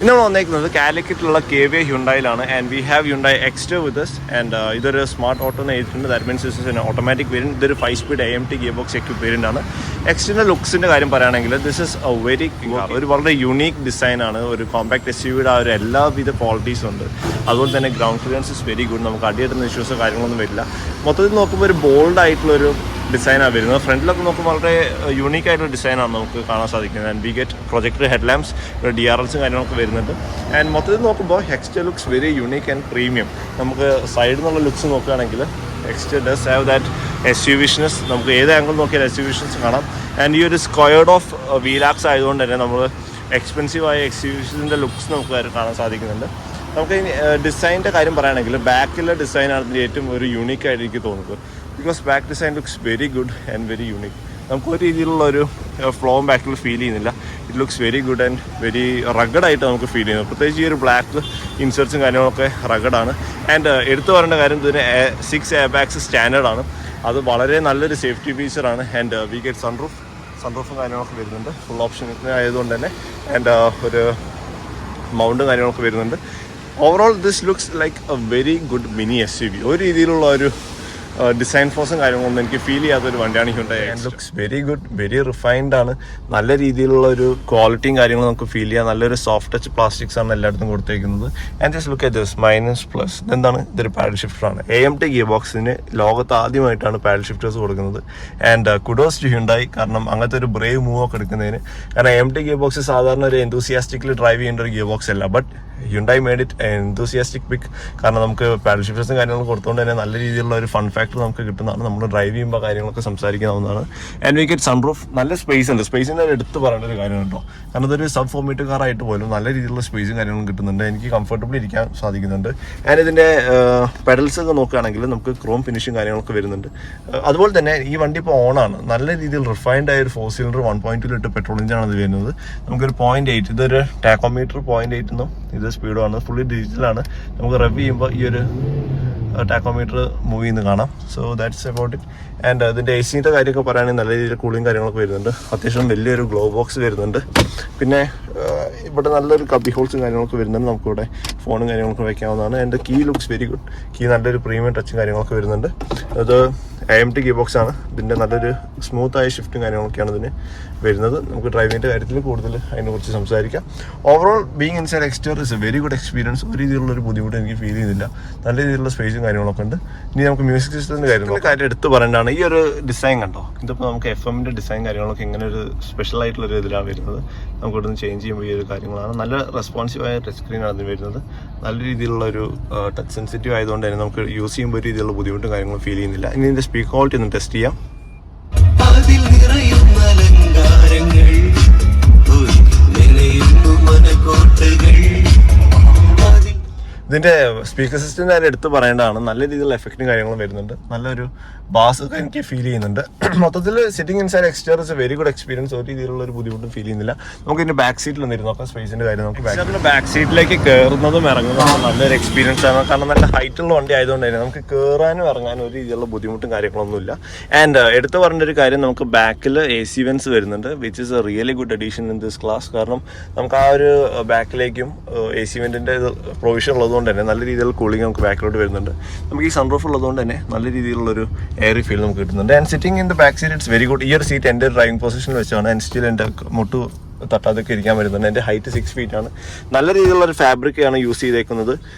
ഇന്ന് നമ്മൾ വന്നേക്കുന്നത് കാലിക്കറ്റിലുള്ള KVA ഹ്യുണ്ടായിലാണ് and we have Hyundai Exter with us and ഇതൊരു സ്മാർട്ട് ഓട്ടോ എന്ന് എഴുതിയിട്ടുണ്ട്. That means this is automatic variant. ഇതൊരു 5 speed AMT gear box equip variant ആണ്. എക്സ്റ്ററിൻ്റെ ലുക്സിൻ്റെ കാര്യം പറയുകയാണെങ്കിൽ ദിസ് ഇസ് എ വെരി ഒരു വളരെ യുണീക്ക് ഡിസൈനാണ്. ഒരു കോമ്പാക്ട് SUV-യുടെ ആ ഒരു എല്ലാവിധ ക്വാളിറ്റീസും ഉണ്ട്. അതുപോലെ തന്നെ ground clearance is very good. നമുക്ക് അടിയിടുന്ന ഇഷ്യൂസോ കാര്യങ്ങളൊന്നും വരില്ല. മൊത്തത്തിൽ നോക്കുമ്പോൾ ഒരു ബോൾഡ് ആയിട്ടുള്ളൊരു ഡിസൈനാണ് വരുന്നത്. ഫ്രണ്ടിലൊക്കെ നോക്കുമ്പോൾ വളരെ യൂണീക്ക് ആയിട്ടുള്ള ഡിസൈനാണ് നമുക്ക് കാണാൻ സാധിക്കുന്നത്. And we get projector head lamps, DRLസും കാര്യങ്ങളൊക്കെ വരുന്നുണ്ട്. ആൻഡ് മൊത്തത്തിൽ നോക്കുമ്പോൾ Exter looks very unique and premium. നമുക്ക് സൈഡിൽ നിന്നുള്ള ലുക്സ് നോക്കുകയാണെങ്കിൽ എക്സ്റ്റർ ഡസ് ഹാവ് ദാറ്റ് SUV-നെസ്. നമുക്ക് ഏത് ആംഗിൾ നോക്കിയാൽ SUV-നെസ് കാണാം. ആൻഡ് ഈ ഒരു സ്ക്വയർഡ് ഓഫ് വീലാക്സ് ആയതുകൊണ്ട് തന്നെ നമ്മൾ എക്സ്പെൻസീവായ SUV-ൻ്റെ ലുക്സ് നമുക്ക് കാണാൻ സാധിക്കുന്നുണ്ട്. നമുക്ക് ഡിസൈനിൻ്റെ കാര്യം പറയുകയാണെങ്കിൽ ബാക്കിലെ ഡിസൈനാണ് ഇതിൻ്റെ ഏറ്റവും ഒരു യൂണീക്കായിട്ട് എനിക്ക് തോന്നുന്നത്. Because back design looks very good and very unique. നമുക്ക് ഒരു രീതിയിലുള്ള ഒരു ഫ്ലോവും ബാക്കിൽ ഫീൽ ചെയ്യുന്നില്ല. It looks very good and very റഗഡായിട്ട് നമുക്ക് ഫീൽ ചെയ്യുന്നത്. പ്രത്യേകിച്ച് ഈ ഒരു ബ്ലാക്ക് ഇൻസേർട്സും കാര്യങ്ങളൊക്കെ റഗഡാണ്. ആൻഡ് എടുത്തു പറയേണ്ട കാര്യം ഇതിന് 6 എയർ ബാഗ്സ് സ്റ്റാൻഡേർഡാണ്. അത് വളരെ നല്ലൊരു സേഫ്റ്റി ഫീച്ചറാണ്. ആൻഡ് വി ഗെറ്റ് സൺറൂഫും കാര്യങ്ങളൊക്കെ വരുന്നുണ്ട്. ഫുൾ ഓപ്ഷൻ ആയതുകൊണ്ട് തന്നെ. ആൻഡ് ഒരു മൗണ്ടും കാര്യങ്ങളൊക്കെ വരുന്നുണ്ട്. Overall this looks like A very good mini SUV. ഒരു രീതിയിലുള്ള ഒരു ഡിസൈൻ ഫോഴ്സും കാര്യങ്ങളൊന്നും എനിക്ക് ഫീൽ ചെയ്യാത്തൊരു വണ്ടിയാണ് Hyundai. And looks very good, very refined ആണ്. നല്ല രീതിയിലുള്ള ഒരു ക്വാളിറ്റിയും കാര്യങ്ങളും നമുക്ക് ഫീൽ ചെയ്യാം. നല്ലൊരു സോഫ്റ്റ് ടച്ച് പ്ലാസ്റ്റിക്സ് ആണ് എല്ലായിടത്തും കൊടുത്തേക്കുന്നത്. And just look at this -+. ഇതെന്താണ്? ഇതൊരു പാഡൽ ഷിഫ്റ്ററാണ്. AMT ഗിയർ ബോക്സിന് ലോകത്ത് ആദ്യമായിട്ടാണ് പാഡൽ ഷിഫ്റ്റേഴ്സ് കൊടുക്കുന്നത്. ആൻഡ് കുഡോസ് ടു ഹ്യുണ്ടായി, കാരണം അങ്ങനത്തെ ഒരു ബ്രേവ് മൂവ് ഒക്കെ എടുക്കുന്നതിന്. കാരണം AMT ഗിയർ ബോക്സ് സാധാരണ ഒരു എന്തൂസിയാസ്റ്റിക്കലി ഡ്രൈവ് ചെയ്യേണ്ട ഒരു ഗിയർ ബോക്സ് അല്ല. But Hyundai made it enthusiastic pick. കാരണം നമുക്ക് പാഡൽ ഷിഫ്റ്റേഴ്സും കാര്യങ്ങളും കൊടുത്തുകൊണ്ട് തന്നെ നല്ല രീതിയിലുള്ള ഒരു ഫൺ ഫാക്ടർ നമുക്ക് കിട്ടുന്നതാണ്. നമ്മൾ ഡ്രൈവ് ചെയ്യുമ്പോൾ കാര്യങ്ങളൊക്കെ സംസാരിക്കാവുന്നതാണ്. And we get sunroof. നല്ല സ്പേസ് ഉണ്ട്. സ്പേസിൻ്റെ എടുത്ത് പറയേണ്ട ഒരു കാര്യം കേട്ടോ. കാരണം ഇതൊരു സബ് 4 മീറ്റർ കാർ ആയിട്ട് പോലും നല്ല രീതിയിലുള്ള സ്പേസും കാര്യങ്ങളും കിട്ടുന്നുണ്ട്. എനിക്ക് കംഫർട്ടബിൾ ഇരിക്കാൻ സാധിക്കുന്നുണ്ട്. ആൻഡ് ഇതിൻ്റെ പെഡൽസ് ഒക്കെ നോക്കുകയാണെങ്കിൽ നമുക്ക് ക്രോം ഫിനിഷും കാര്യങ്ങളൊക്കെ വരുന്നുണ്ട്. അതുപോലെ തന്നെ ഈ വണ്ടി ഇപ്പോൾ ഓണാണ്. നല്ല രീതിയിൽ റിഫൈൻഡ് ആയ ഒരു 4 സിലിണ്ടർ 1.2 ലിറ്റർ പെട്രോൾ എഞ്ചിനാണ് ഇത് വരുന്നത്. നമുക്കൊരു 0.8, ഇതൊരു ടാക്കോമീറ്റർ 0.8 എന്നും ഇത് സ്പീഡുമാണ്. ഫുള്ളി ഡിജിറ്റലാണ്. നമുക്ക് റെവ് ചെയ്യുമ്പോൾ ഈ ഒരു ടാക്കോമീറ്റർ മൂവ് ചെയ്യുന്നത് കാണാം. So that's about it. And അതിൻ്റെ AC-ൻ്റെ കാര്യമൊക്കെ പറയുകയാണെങ്കിൽ നല്ല രീതിയിൽ കൂളിങ് കാര്യങ്ങളൊക്കെ വരുന്നുണ്ട്. അത്യാവശ്യം വലിയൊരു ഗ്ലോ ബോക്സ് വരുന്നുണ്ട്. പിന്നെ ഇവിടെ നല്ലൊരു കബി ഹോൾസും കാര്യങ്ങളൊക്കെ വരുന്നുണ്ട്. നമുക്കിവിടെ ഫോണും കാര്യങ്ങളൊക്കെ വയ്ക്കാവുന്നതാണ്. And key looks very good. Key നല്ലൊരു പ്രീമിയം ടച്ചും കാര്യങ്ങളൊക്കെ വരുന്നുണ്ട്. അത് AMT ഗിയർ ബോക്സ് ആണ്. ഇതിൻ്റെ നല്ലൊരു സ്മൂത്തായ ഷിഫ്റ്റും കാര്യങ്ങളൊക്കെയാണ് ഇതിന് വരുന്നത്. നമുക്ക് ഡ്രൈവിങ്ങിൻ്റെ കാര്യത്തിൽ കൂടുതൽ അതിനെക്കുറിച്ച് സംസാരിക്കാം. Overall being inside Exter is a very good experience. ഒരു രീതിയിലുള്ളൊരു ബുദ്ധിമുട്ട് എനിക്ക് ഫീൽ ചെയ്യുന്നില്ല. നല്ല രീതിയിലുള്ള സ്പേസും കാര്യങ്ങളൊക്കെ ഉണ്ട്. ഇനി നമുക്ക് മ്യൂസിക് സിസ്റ്റത്തിൻ്റെ കാര്യം എടുത്ത് പറയേണ്ടതാണ്. ഈ ഒരു ഡിസൈൻ കണ്ടോ? ഇതിപ്പോൾ നമുക്ക് FM-ൻ്റെ ഡിസൈൻ കാര്യങ്ങളൊക്കെ ഇങ്ങനെ ഒരു സ്പെഷ്യൽ ആയിട്ടുള്ളൊരു ഇതിലാണ് വരുന്നത്. നമുക്ക് ഇവിടുന്ന് ചേഞ്ച് ചെയ്യുമ്പോൾ ഈ ഒരു കാര്യങ്ങളാണ്. നല്ല റെസ്പോൺസീവായ ടച്ച് സ്ക്രീനാണ് അതിന് വരുന്നത്. നല്ല രീതിയിലുള്ള ഒരു ടച്ച് സെൻസിറ്റീവ് ആയതുകൊണ്ട് തന്നെ നമുക്ക് യൂസ് ചെയ്യുമ്പോൾ ഒരു രീതിയിലുള്ള ബുദ്ധിമുട്ടും കാര്യങ്ങളും ഫീൽ ചെയ്യുന്നില്ല. ഇനി ഇതിൻ്റെ സ്പീക്കർ ക്വാളിറ്റി ഒന്ന് ടെസ്റ്റ് ചെയ്യാം. ഇതിൻ്റെ സ്പീക്കർ സിസ്റ്റത്തിൻ്റെ കാര്യം എടുത്ത് പറയേണ്ടതാണ്. നല്ല രീതിയിലുള്ള എഫക്റ്റും കാര്യങ്ങളും വരുന്നുണ്ട്. നല്ലൊരു ബാസ് ഒക്കെ എനിക്ക് ഫീൽ ചെയ്യുന്നുണ്ട്. മൊത്തത്തിൽ sitting inside Exter is a very good experience. ഒരു രീതിയിലുള്ള ഒരു ബുദ്ധിമുട്ടും ഫീൽ ചെയ്യുന്നില്ല. നമുക്ക് ഇതിൻ്റെ ബാക്ക് സീറ്റിൽ ഒന്ന് ഇരുന്ന് നോക്കാം. സ്പേസിൻ്റെ കാര്യം നമുക്ക് ബാക്ക് സീറ്റിലേക്ക് കയറുന്നതും ഇറങ്ങുന്നതും നല്ലൊരു എക്സ്പീരിയൻസ് ആണ്. കാരണം നല്ല ഹൈറ്റുള്ള വണ്ടി ആയതുകൊണ്ട് തന്നെ നമുക്ക് കയറാനും ഇറങ്ങാനും ഒരു രീതിയിലുള്ള ബുദ്ധിമുട്ടും കാര്യങ്ങളൊന്നുമില്ല. ആൻഡ് എടുത്ത് പറഞ്ഞ ഒരു കാര്യം, നമുക്ക് ബാക്കിൽ AC വെൻസ് വരുന്നുണ്ട്, which is a really good addition in this class. കാരണം നമുക്ക് ആ ഒരു ബാക്കിലേക്കും AC വെൻറ്റിൻ്റെ പ്രൊവിഷൻ ഉള്ളതുകൊണ്ട് തന്നെ നല്ല രീതിയിലുള്ള കൂളിംഗ് നമുക്ക് ബാക്കിലോട്ട് വരുന്നുണ്ട്. നമുക്ക് ഈ സൺറൂഫ് ഉള്ളതുകൊണ്ട് തന്നെ നല്ല രീതിയിലുള്ളൊരു എയറി ഫീൽ നമുക്ക് കിട്ടുന്നുണ്ട്. And sitting in the back seat it's very good. ഈ ഒരു സീറ്റ് എൻ്റെ ഡ്രൈവിംഗ് പൊസിഷനിൽ വെച്ചാണ്. ആൻഡ് സ്റ്റിൽ എൻ്റെ മുട്ടു തട്ടാതൊക്കെ ഇരിക്കാൻ വരുന്നുണ്ട്. എൻ്റെ ഹൈറ്റ് 6 feet ആണ്. നല്ല രീതിയിലുള്ള ഒരു ഫാബ്രിക്കാണ് യൂസ് ചെയ്തേക്കുന്നത്.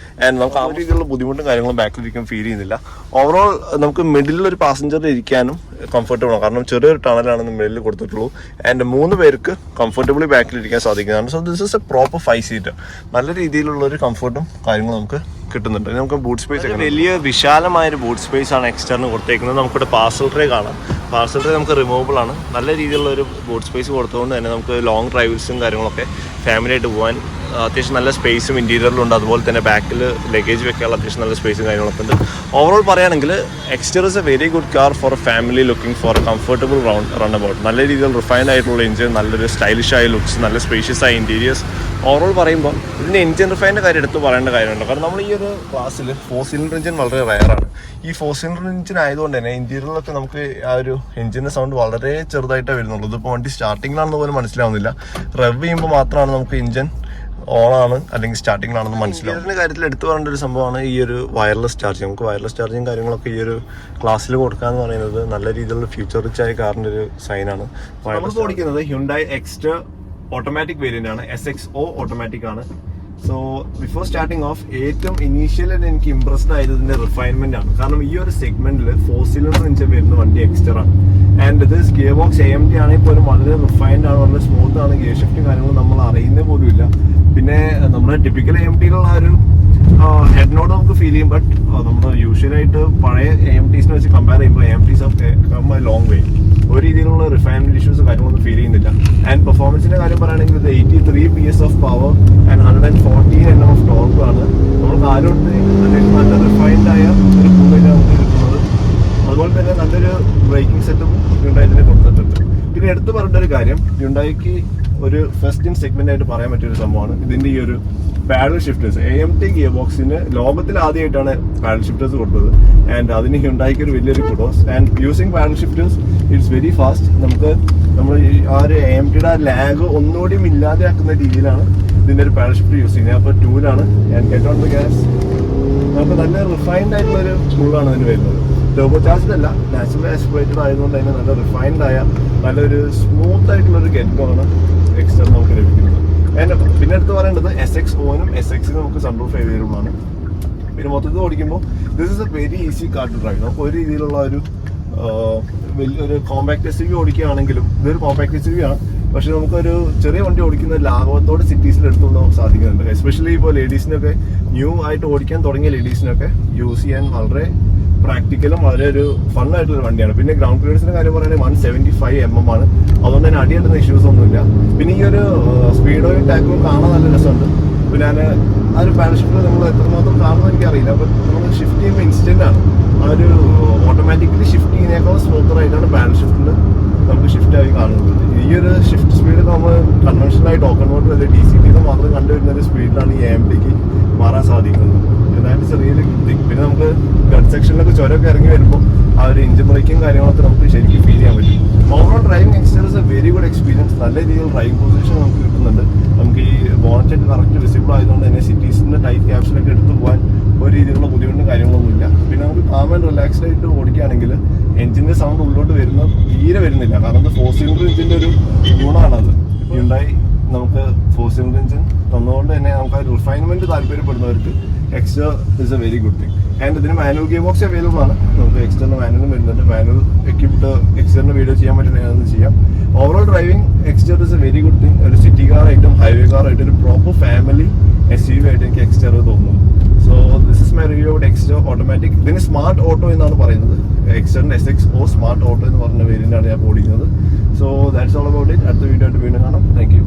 ആൻഡ് നമുക്ക് ആ രീതിയിലുള്ള ബുദ്ധിമുട്ടും കാര്യങ്ങളും ബാക്കിലിരിക്കാൻ ഫീൽ ചെയ്യുന്നില്ല. ഓവറോൾ നമുക്ക് മിഡിലൊരു പാസഞ്ചർ ഇരിക്കാനും കംഫർട്ടബിൾ ആണ്. കാരണം ചെറിയൊരു ടണലാണ് മിഡിൽ കൊടുത്തിട്ടുള്ളൂ. ആൻഡ് 3 പേർക്ക് കംഫർട്ടബിളി ബാക്കിലിരിക്കാൻ സാധിക്കുന്നതാണ്. So this is A proper 5 seater. നല്ല രീതിയിലുള്ള ഒരു കംഫർട്ടും കാര്യങ്ങളും നമുക്ക് കിട്ടുന്നുണ്ട്. നമുക്ക് ബൂട്ട് സ്പേസ് വലിയ വിശാലമായൊരു ബൂട്ട് സ്പേസ് ആണ് എക്സ്റ്ററിന് കൊടുത്തേക്കുന്നത്. നമുക്കിവിടെ പാർസൽ ട്രേ കാണാം. പാർസൽ ട്രേ നമുക്ക് റിമൂവബിൾ ആണ്. നല്ല രീതിയിലുള്ള ഒരു ബൂട്ട് സ്പേസ് കൊടുത്തുകൊണ്ട് തന്നെ നമുക്ക് ലോങ് ഡ്രൈവ്സും കാര്യങ്ങളൊക്കെ ഫാമിലി ആയിട്ട് പോകാൻ അത്യാവശ്യം നല്ല സ്പേസും ഇൻറ്റീരിയറിലുണ്ട്. അതുപോലെ തന്നെ ബാക്കിൽ ലഗേജ് വെക്കാനുള്ള അത്യാവശ്യം നല്ല സ്പേസും കാര്യങ്ങളൊക്കെ ഉണ്ട്. ഓവറോൾ പറയുകയാണെങ്കിൽ Exter is a very good car for a family looking for a comfortable run about. നല്ല രീതിയിൽ റിഫൈൻഡ് ആയിട്ടുള്ള എഞ്ചിൻ, നല്ലൊരു സ്റ്റൈലിഷ് ആയ ലുക്സ്, നല്ല സ്പേഷ്യസ് ആയ ഇൻറ്റീരിയേഴ്സ്. ഓവറോൾ പറയുമ്പോൾ ഇതിൻ്റെ എഞ്ചിൻ റിഫൈൻ്റെ കാര്യം എടുത്ത് പറയേണ്ട കാര്യമുണ്ട്. കാരണം നമ്മൾ ഈ ഒരു ക്ലാസ്സിൽ 4 സിലിണ്ടർ എഞ്ചിൻ വളരെ റയറാണ്. ഈ 4 സിലിണ്ടർ എഞ്ചിൻ ആയതുകൊണ്ട് തന്നെ ഇൻറ്റീരിയറിലൊക്കെ നമുക്ക് ആ ഒരു എഞ്ചിൻ്റെ സൗണ്ട് വളരെ ചെറുതായിട്ടേ വരുന്നുള്ളൂ. ഇതിപ്പോൾ വണ്ടി സ്റ്റാർട്ടിങ്ങിലാണെന്ന് പോലും മനസ്സിലാവുന്നില്ല. റെവ് ചെയ്യുമ്പോൾ മാത്രമാണ് നമുക്ക് എഞ്ചിൻ ഓണാണ് അല്ലെങ്കിൽ സ്റ്റാർട്ടിങ്ങിലാണെന്ന് മനസ്സിലാവും. ഇതിൻ്റെ കാര്യത്തിൽ എടുത്തു പറയേണ്ട ഒരു സംഭവമാണ് ഈ ഒരു വയർലെസ് ചാർജിങ്. നമുക്ക് വയർലെസ് ചാർജിങ് കാര്യങ്ങളൊക്കെ ഈ ഒരു ക്ലാസ്സിൽ കൊടുക്കുക എന്ന് പറയുന്നത് നല്ല രീതിയിലുള്ള ഫ്യൂച്ചർ റിച്ച് ആയ കാറിൻ്റെ ഒരു സൈനാണ്. നമ്മൾ ഓടിക്കുന്നത് ഹ്യുണ്ടായി എക്സ്റ്റർ ഓട്ടോമാറ്റിക് വേരിയൻ്റ് ആണ്, SXO ഓട്ടോമാറ്റിക് ആണ്. സോ ബിഫോർ സ്റ്റാർട്ടിങ് ഓഫ് ഏറ്റവും ഇനീഷ്യലി എനിക്ക് ഇംപ്രസ്ഡ് ആയത് ഇതിന്റെ റിഫൈൻമെന്റ് ആണ്. കാരണം ഈ ഒരു സെഗ്മെന്റിൽ 4 സിലിണ്ടർ എഞ്ചിൻ വരുന്ന വണ്ടി എക്സ്റ്റർ ആണ്. ആൻഡ് ഇത് ഗിയർ ബോക്സ് AMT ആണെങ്കിൽ പോലും വളരെ റിഫൈൻഡ് ആണ്, വളരെ സ്മൂത്ത് ആണ്. ഗിയർ ഷിഫ്റ്റും കാര്യങ്ങളും നമ്മൾ അറിയുന്നേ പോലും ഇല്ല. പിന്നെ നമ്മുടെ ടിപ്പിക്കൽ AMTയിലുള്ള ഒരു ഹെഡ് നോട്ട് നമുക്ക് ഫീൽ ചെയ്യും. ബട്ട് നമ്മൾ യൂഷ്വലായിട്ട് പഴയ AMTസിനെ വെച്ച് കമ്പയർ ചെയ്യുമ്പോൾ AMTs ഒക്കെ കം എ ലോങ് വേ. ഒരു രീതിയിലുള്ള റിഫൈൻമെന്റ് ഇഷ്യൂസ് കാര്യങ്ങളൊന്നും ഫീൽ ചെയ്യുന്നില്ല. ആൻഡ് പെർഫോമൻസിന്റെ കാര്യം പറയുകയാണെങ്കിൽ ഇത് 83 PS of power and 114 Nm of torque ആണ്. നമ്മൾ കാലോട്ട് നല്ല റിഫൈൻഡ് ആയ ഒരു മൂവ്മെന്റ് നമുക്ക് കിട്ടുന്നത്. അതുപോലെ തന്നെ നല്ലൊരു ബ്രേക്കിംഗ് സെറ്റും ഹ്യുണ്ടായിന് കൊടുത്തിട്ടുണ്ട്. പിന്നെ എടുത്തു പറഞ്ഞ ഒരു കാര്യം, ഹ്യുണ്ടായിക്ക് ഒരു ഫസ്റ്റ് ഇൻ സെഗ്മെന്റ് ആയിട്ട് പറയാൻ പറ്റിയൊരു സംഭവമാണ് ഇതിന്റെ ഈ ഒരു പാഡൽ ഷിഫ്റ്റേഴ്സ്. AMT ഗിയർ ബോക്സിന് ലോകത്തിൽ ആദ്യമായിട്ടാണ് പാഡൽ ഷിഫ്റ്റേഴ്സ് കൊടുത്തത്. ആൻഡ് അതിന് ഹ്യുണ്ടായിക്ക് ഒരു വലിയൊരു Kudos. And using paddle shifters it's very fast. നമ്മൾ ആ ഒരു AMTയുടെ ആ ലാഗ് ഒന്നുകൂടിയും ഇല്ലാതെ ആക്കുന്ന രീതിയിലാണ് ഇതിന്റെ ഒരു പാഡൽ ഷിഫ്റ്റ് യൂസ് ചെയ്യുന്നത്. അപ്പോൾ 2-ലാണ് and get on the gas. നമുക്ക് നല്ല റിഫൈൻഡ് ആയിട്ടുള്ള ഒരു ടൂളാണ് അതിന് വരുന്നത്. ടർബോ ചാർജ്ഡ് അല്ല, നാച്ചുറലി ആസ്പിറേറ്റഡ് ആയതുകൊണ്ട് തന്നെ നല്ല റിഫൈൻഡ് ആയ നല്ലൊരു സ്മൂത്ത് ആയിട്ടുള്ളൊരു ഗെറ്റ് ആണ് എക്സ്റ്റർ നമുക്ക് ലഭിക്കുന്നത്. പിന്നെ എടുത്ത് പറയേണ്ടത് SXO-നും SX-നും നമുക്ക് സൺറൂഫ് അവൈലബിൾ ആണ്. പിന്നെ മൊത്തത്തിൽ ഓടിക്കുമ്പോൾ this is a very easy car to drive. നമുക്ക് ഒരു രീതിയിലുള്ള ഒരു വലിയൊരു കോമ്പാക്ട് SUV ഓടിക്കുകയാണെങ്കിലും ഇതൊരു കോമ്പാക്ട് SUV ആണ്. പക്ഷെ നമുക്കൊരു ചെറിയ വണ്ടി ഓടിക്കുന്ന ലാഘവത്തോടെ സിറ്റീസിൽ എടുത്തുകൊണ്ടാൻ സാധിക്കുന്നുണ്ട്. എസ്പെഷ്യലി ഇപ്പോൾ ലേഡീസിനൊക്കെ ന്യൂ ആയിട്ട് ഓടിക്കാൻ തുടങ്ങിയ ലേഡീസിനൊക്കെ യൂസ് ചെയ്യാൻ വളരെ പ്രാക്ടിക്കലും വളരെ ഒരു ഫണ്ണായിട്ടുള്ള വണ്ടിയാണ്. പിന്നെ ഗ്രൗണ്ട് ക്ലിയറൻസിന്റെ കാര്യം പറയുകയാണെങ്കിൽ 175 mm ആണ്. അതുകൊണ്ട് തന്നെ അടിയെടുക്കുന്ന ഇഷ്യൂസ് ഒന്നുമില്ല. പിന്നെ ഈ ഒരു സ്പീഡോയും ടാക്കും കാണാൻ നല്ല രസമുണ്ട്. പിന്നെ ഞാൻ ആ ഒരു പാഡൽ ഷിഫ്റ്റ് നമ്മൾ എത്രമാത്രം കാണുമെന്ന് എനിക്കറിയില്ല. അപ്പോൾ നമ്മൾ ഷിഫ്റ്റ് ചെയ്യുമ്പോൾ ഇൻസ്റ്റന്റ് ആണ്. ആ ഒരു ഓട്ടോമാറ്റിക്കലി ഷിഫ്റ്റ് ചെയ്യുന്നതിനേക്കാൾ സ്മൂത്തർ ആയിട്ടാണ് പാഡൽ ഷിഫ്റ്റിൽ നമുക്ക് ഷിഫ്റ്റ് ആയി കാണുന്നത്. ഈ ഒരു ഷിഫ്റ്റ് സ്പീഡ് നമ്മൾ കൺവെൻഷണൽ ആയിട്ട് ഓപ്പൺ മോട്ടർ അല്ലെങ്കിൽ DCT മാത്രം കണ്ടുവരുന്ന ഒരു സ്പീഡിലാണ് ഈ AMTക്ക് മാറാൻ സാധിക്കുന്നത്. That is really good thing. പിന്നെ നമുക്ക് ഗഡ് സെക്ഷനിലൊക്കെ ചുരമൊക്കെ ഇറങ്ങി വരുമ്പോൾ ആ ഒരു എഞ്ചിൻ ബ്രേക്കും കാര്യങ്ങളൊക്കെ നമുക്ക് ശരിക്കും ഫീൽ ചെയ്യാൻ പറ്റും. Overall driving experience A very good experience. നല്ല രീതിയിൽ ഡ്രൈവിംഗ് പൊസിഷൻ നമുക്ക് കിട്ടുന്നുണ്ട്. നമുക്ക് ഈ ബോണറ്റ് കറക്റ്റ് വിസിബിൾ ആയതുകൊണ്ട് തന്നെ സിറ്റീസിന്റെ ടൈറ്റ് ക്യാപ്ഷനൊക്കെ എടുത്തു പോകാൻ ഒരു രീതിയിലുള്ള ബുദ്ധിമുട്ടും കാര്യങ്ങളൊന്നുമില്ല. പിന്നെ നമുക്ക് കാം ആൻഡ് റിലാക്സ്ഡ് ആയിട്ട് ഓടിക്കുകയാണെങ്കിൽ എഞ്ചിന്റെ സൗണ്ട് ഉള്ളിലോട്ട് തീരെ വരുന്നില്ല. കാരണം ഇത് 4 സിലിണ്ടർ എഞ്ചിന്റെ ഒരു ഗുണമാണത്. ഹ്യുണ്ടായി നമുക്ക് 4 സിലിണ്ടർ എഞ്ചിൻ തന്നതുകൊണ്ട് തന്നെ നമുക്ക് ആ റിഫൈൻമെന്റ് താല്പര്യപ്പെടുന്നവർക്ക് Exter is a very good thing. And ഇതിന് മാനുവൽ ഗിയർ ബോക്സ് അവൈലബിൾ ആണ്. നമുക്ക് എക്സ്റ്ററിന് മാനുവലും വരുന്നുണ്ട്. മാനുവൽ എക്വിപ്ഡ് എക്സ്റ്ററിന്റെ വീഡിയോ ചെയ്യാൻ പറ്റുന്നത് ചെയ്യാം. Overall driving Exter is a very good thing. ഒരു സിറ്റി കാർ ആയിട്ടും ഹൈവേ കാർ ആയിട്ടും ഒരു പ്രോപ്പർ ഫാമിലി SUV ആയിട്ട് എനിക്ക് എക്സ്റ്റർ തോന്നുന്നു. So this is my review about Exter automatic. ഇതിന് സ്മാർട്ട് ഓട്ടോ എന്നാണ് പറയുന്നത്. എക്സ്റ്ററിന്റെ SXO സ്മാർട്ട് ഓട്ടോ എന്ന് പറഞ്ഞ വേരിയന്റാണ് ഞാൻ ഓടിക്കുന്നത്. So that's all about it. അടുത്ത വീഡിയോ ആയിട്ട് വീണ്ടും കാണാം. Thank you.